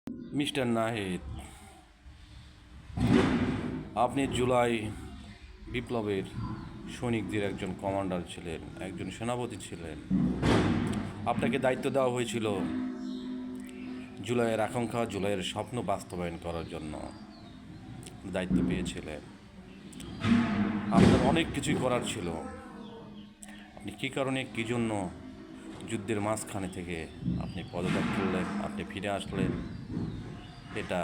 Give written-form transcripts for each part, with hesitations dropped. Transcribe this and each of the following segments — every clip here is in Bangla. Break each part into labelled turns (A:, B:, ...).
A: মিস্টার নাহিদ, আপনি জুলাই বিপ্লবের সৈনিকদের একজন কমান্ডার ছিলেন, একজন সেনাপতি ছিলেন। আপনাকে দায়িত্ব দেওয়া হয়েছিল জুলাইয়ের আকাঙ্ক্ষা, জুলাইয়ের স্বপ্ন বাস্তবায়ন করার জন্য দায়িত্ব পেয়েছিলেন। আপনার অনেক কিছুই করার ছিল। আপনি কী কারণে, কী জন্য যুদ্ধের মাঝখানে থেকে আপনি পদত্যাগ করলেন, আপনি ফিরে আসলেন, এটা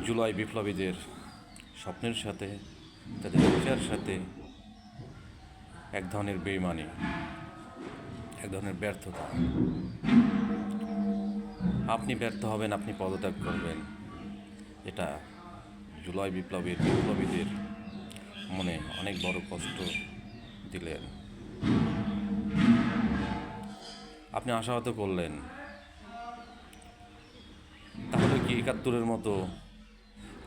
A: জুলাই বিপ্লবীদের স্বপ্নের সাথে, তাদের ইচ্ছার সাথে এক ধরনের বেইমানি, এক ধরনের ব্যর্থতা। আপনি ব্যর্থ হবেন, আপনি পদত্যাগ করবেন, এটা জুলাই বিপ্লবীদের মনে অনেক বড় কষ্ট দিলেন। আপনি আশাহত করলেন। তাহলে কি ৭১-এর মতো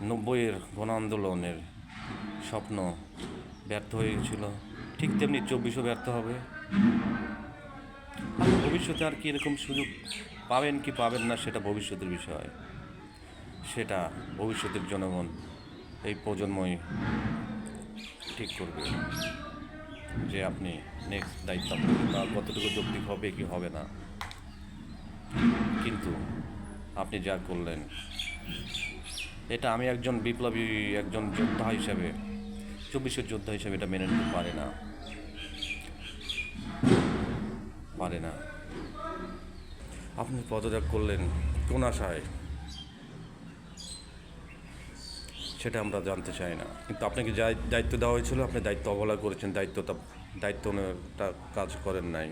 A: ৯০-এর গণ আন্দোলনের স্বপ্ন ব্যর্থ হয়ে গেছিল? ঠিক তেমনি ২৪ও ব্যর্থ হবে। আপনি ভবিষ্যতে আর কি এরকম সুযোগ পাবেন কি পাবেন না, সেটা ভবিষ্যতের বিষয়। সেটা ভবিষ্যতের জনগণ, এই প্রজন্মই ঠিক করবে যে আপনি নেক্সট দায়িত্ব বা কতটুকু যৌক্তিক হবে কি হবে না। কিন্তু আপনি যা করলেন, এটা আমি একজন বিপ্লবী, একজন যোদ্ধা হিসেবে, ২৪-এর যোদ্ধা হিসেবে এটা মেনে নিতে পারে না। আপনি পদত্যাগ করলেন কোন আশায়, সেটা আমরা জানতে চাই না। কিন্তু আপনাকে যা দায়িত্ব দেওয়া হয়েছিল, আপনি দায়িত্ব অবহেলা করেছেন, দায়িত্ব কাজ করেন নাই।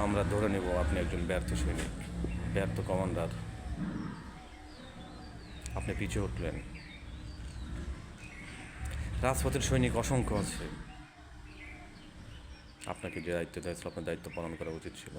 A: আমরা ধরে নেব আপনি একজন ব্যর্থ সৈনিক, ব্যর্থ কমান্ডার। আপনি পিছিয়ে উঠলেন। রাজপথের সৈনিক অসংখ্য আছে। আপনাকে যে দায়িত্ব দেওয়া ছিল, আপনার দায়িত্ব পালন করা উচিত ছিল।